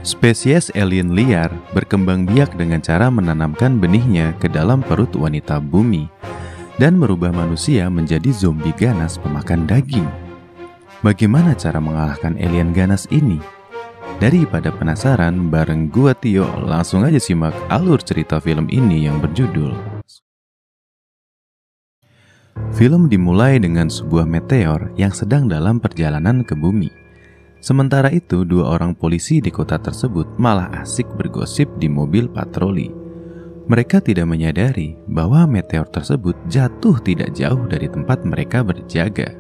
Spesies alien liar berkembang biak dengan cara menanamkan benihnya ke dalam perut wanita bumi dan merubah manusia menjadi zombie ganas pemakan daging. Bagaimana cara mengalahkan alien ganas ini? Daripada penasaran, bareng gua Tio, langsung aja simak alur cerita film ini yang berjudul. Film dimulai dengan sebuah meteor yang sedang dalam perjalanan ke bumi. Sementara itu, dua orang polisi di kota tersebut malah asik bergosip di mobil patroli. Mereka tidak menyadari bahwa meteor tersebut jatuh tidak jauh dari tempat mereka berjaga.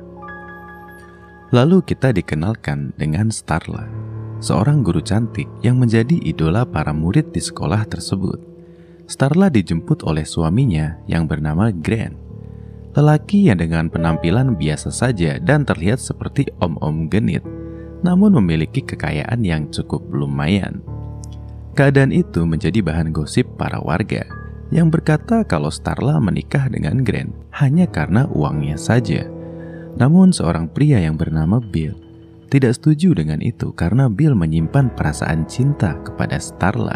Lalu kita dikenalkan dengan Starla, seorang guru cantik yang menjadi idola para murid di sekolah tersebut. Starla dijemput oleh suaminya yang bernama Grant, lelaki yang dengan penampilan biasa saja dan terlihat seperti om-om genit, namun memiliki kekayaan yang cukup lumayan. Keadaan itu menjadi bahan gosip para warga yang berkata kalau Starla menikah dengan Grant hanya karena uangnya saja. Namun seorang pria yang bernama Bill tidak setuju dengan itu karena Bill menyimpan perasaan cinta kepada Starla.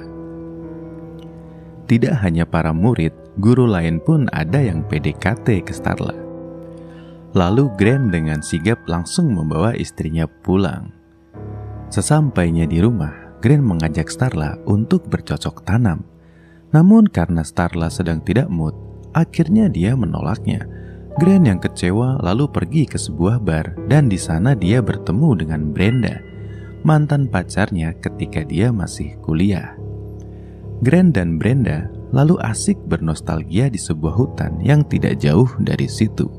Tidak hanya para murid, guru lain pun ada yang PDKT ke Starla. Lalu Grant dengan sigap langsung membawa istrinya pulang. Sesampainya di rumah, Grant mengajak Starla untuk bercocok tanam. Namun karena Starla sedang tidak mood, akhirnya dia menolaknya. Grant yang kecewa lalu pergi ke sebuah bar dan di sana dia bertemu dengan Brenda, mantan pacarnya ketika dia masih kuliah. Grant dan Brenda lalu asik bernostalgia di sebuah hutan yang tidak jauh dari situ.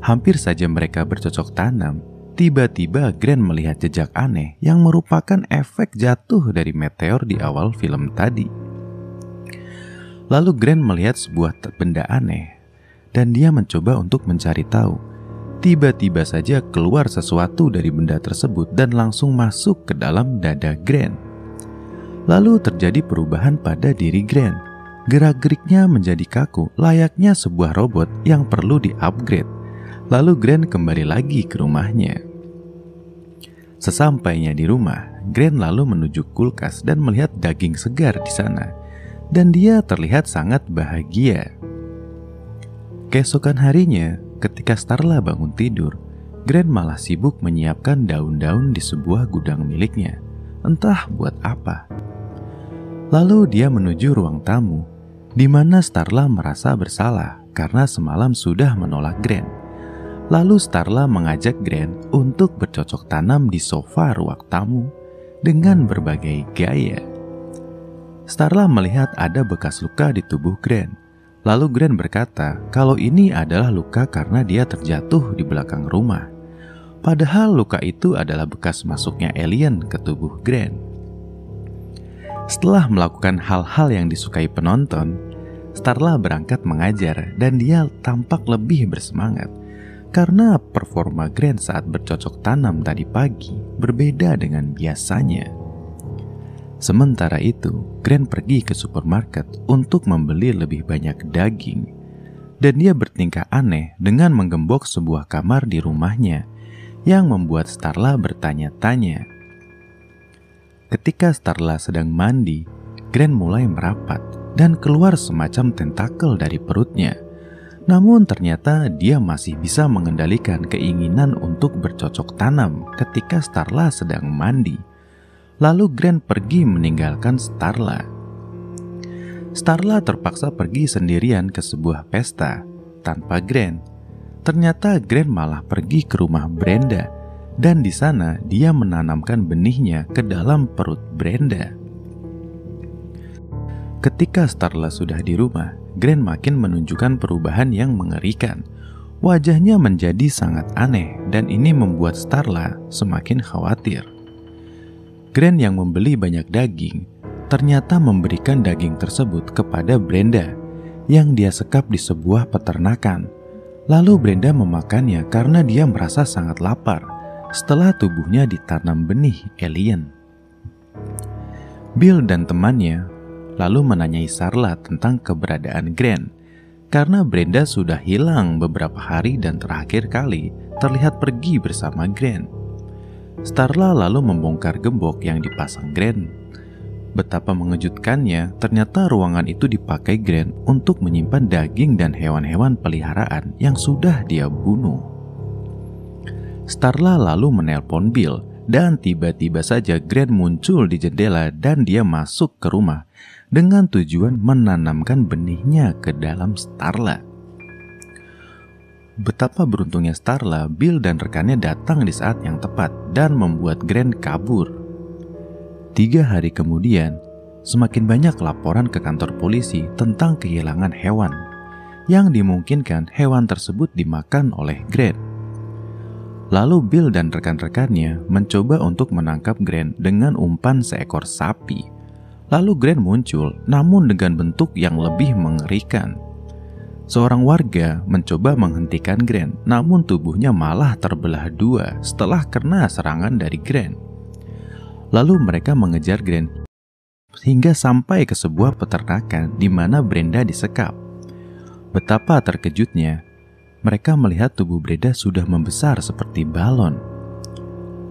Hampir saja mereka bercocok tanam, tiba-tiba Grant melihat jejak aneh yang merupakan efek jatuh dari meteor di awal film tadi. Lalu Grant melihat sebuah benda aneh dan dia mencoba untuk mencari tahu. Tiba-tiba saja keluar sesuatu dari benda tersebut dan langsung masuk ke dalam dada Grant. Lalu terjadi perubahan pada diri Grant. Gerak-geriknya menjadi kaku, layaknya sebuah robot yang perlu di-upgrade. Lalu Grant kembali lagi ke rumahnya. Sesampainya di rumah, Grant lalu menuju kulkas dan melihat daging segar di sana. Dan dia terlihat sangat bahagia. Keesokan harinya, ketika Starla bangun tidur, Grant malah sibuk menyiapkan daun-daun di sebuah gudang miliknya. Entah buat apa. Lalu dia menuju ruang tamu, di mana Starla merasa bersalah karena semalam sudah menolak Grant. Lalu Starla mengajak Grant untuk bercocok tanam di sofa ruang tamu dengan berbagai gaya. Starla melihat ada bekas luka di tubuh Grant. Lalu Grant berkata kalau ini adalah luka karena dia terjatuh di belakang rumah. Padahal luka itu adalah bekas masuknya alien ke tubuh Grant. Setelah melakukan hal-hal yang disukai penonton, Starla berangkat mengajar dan dia tampak lebih bersemangat. Karena performa Grant saat bercocok tanam tadi pagi berbeda dengan biasanya. Sementara itu, Grant pergi ke supermarket untuk membeli lebih banyak daging. Dan dia bertingkah aneh dengan menggembok sebuah kamar di rumahnya yang membuat Starla bertanya-tanya. Ketika Starla sedang mandi, Grant mulai merapat dan keluar semacam tentakel dari perutnya. Namun ternyata dia masih bisa mengendalikan keinginan untuk bercocok tanam ketika Starla sedang mandi. Lalu Grant pergi meninggalkan Starla. Starla terpaksa pergi sendirian ke sebuah pesta tanpa Grant. Ternyata Grant malah pergi ke rumah Brenda dan di sana dia menanamkan benihnya ke dalam perut Brenda. Ketika Starla sudah di rumah, Grant makin menunjukkan perubahan yang mengerikan. Wajahnya menjadi sangat aneh dan ini membuat Starla semakin khawatir. Grant yang membeli banyak daging ternyata memberikan daging tersebut kepada Brenda yang dia sekap di sebuah peternakan. Lalu Brenda memakannya karena dia merasa sangat lapar setelah tubuhnya ditanam benih alien. Bill dan temannya lalu menanyai Starla tentang keberadaan Grant karena Brenda sudah hilang beberapa hari dan terakhir kali terlihat pergi bersama Grant. Starla lalu membongkar gembok yang dipasang Grant. Betapa mengejutkannya, ternyata ruangan itu dipakai Grant untuk menyimpan daging dan hewan-hewan peliharaan yang sudah dia bunuh. Starla lalu menelpon Bill, dan tiba-tiba saja Grant muncul di jendela dan dia masuk ke rumah dengan tujuan menanamkan benihnya ke dalam Starla. Betapa beruntungnya Starla, Bill dan rekannya datang di saat yang tepat dan membuat Grant kabur. 3 hari kemudian, semakin banyak laporan ke kantor polisi tentang kehilangan hewan, yang dimungkinkan hewan tersebut dimakan oleh Grant. Lalu Bill dan rekan-rekannya mencoba untuk menangkap Grant dengan umpan seekor sapi. Lalu Grant muncul, namun dengan bentuk yang lebih mengerikan. Seorang warga mencoba menghentikan Grant, namun tubuhnya malah terbelah 2 setelah kena serangan dari Grant. Lalu mereka mengejar Grant hingga sampai ke sebuah peternakan di mana Brenda disekap. Betapa terkejutnya, mereka melihat tubuh Brenda sudah membesar seperti balon.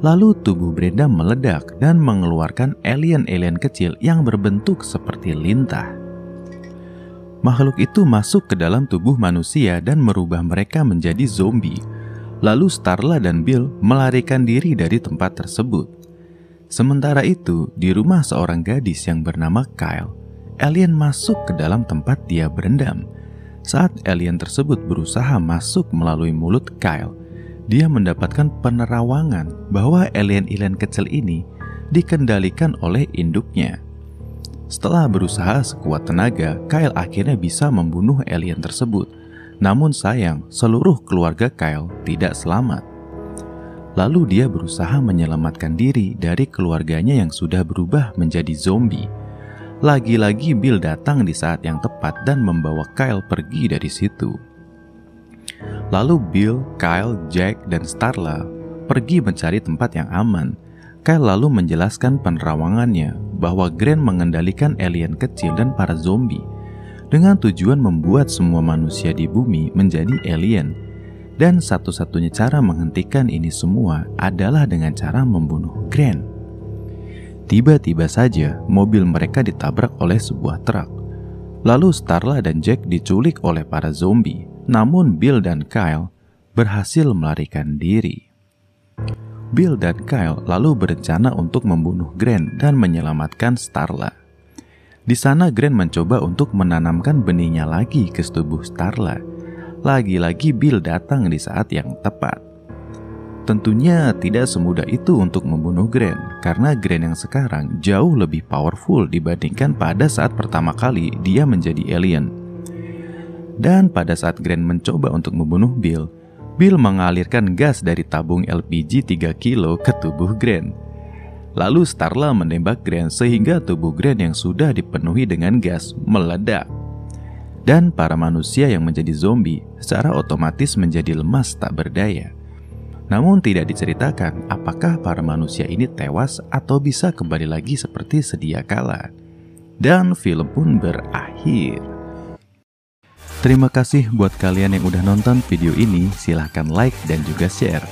Lalu tubuh Brenda meledak dan mengeluarkan alien-alien kecil yang berbentuk seperti lintah. Makhluk itu masuk ke dalam tubuh manusia dan merubah mereka menjadi zombie. Lalu Starla dan Bill melarikan diri dari tempat tersebut. Sementara itu, di rumah seorang gadis yang bernama Kyle, alien masuk ke dalam tempat dia berendam. Saat alien tersebut berusaha masuk melalui mulut Kyle, dia mendapatkan penerawangan bahwa alien-alien kecil ini dikendalikan oleh induknya. Setelah berusaha sekuat tenaga, Kyle akhirnya bisa membunuh alien tersebut. Namun sayang, seluruh keluarga Kyle tidak selamat. Lalu dia berusaha menyelamatkan diri dari keluarganya yang sudah berubah menjadi zombie. Lagi-lagi Bill datang di saat yang tepat dan membawa Kyle pergi dari situ. Lalu Bill, Kyle, Jack, dan Starla pergi mencari tempat yang aman. Kyle lalu menjelaskan penerawangannya bahwa Grant mengendalikan alien kecil dan para zombie dengan tujuan membuat semua manusia di bumi menjadi alien. Dan satu-satunya cara menghentikan ini semua adalah dengan cara membunuh Grant. Tiba-tiba saja mobil mereka ditabrak oleh sebuah truk. Lalu Starla dan Jack diculik oleh para zombie. Namun Bill dan Kyle berhasil melarikan diri. Bill dan Kyle lalu berencana untuk membunuh Grant dan menyelamatkan Starla. Di sana Grant mencoba untuk menanamkan benihnya lagi ke tubuh Starla. Lagi-lagi Bill datang di saat yang tepat. Tentunya tidak semudah itu untuk membunuh Grant, karena Grant yang sekarang jauh lebih powerful dibandingkan pada saat pertama kali dia menjadi alien. Dan pada saat Grant mencoba untuk membunuh Bill, Bill mengalirkan gas dari tabung LPG 3 kilo ke tubuh Grant. Lalu Starla menembak Grant sehingga tubuh Grant yang sudah dipenuhi dengan gas meledak. Dan para manusia yang menjadi zombie secara otomatis menjadi lemas tak berdaya. Namun tidak diceritakan apakah para manusia ini tewas atau bisa kembali lagi seperti sedia kala. Dan film pun berakhir. Terima kasih buat kalian yang udah nonton video ini, silahkan like dan juga share.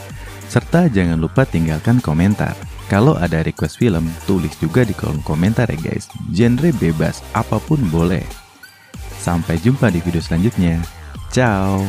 Serta jangan lupa tinggalkan komentar. Kalau ada request film, tulis juga di kolom komentar ya guys. Genre bebas, apapun boleh. Sampai jumpa di video selanjutnya. Ciao!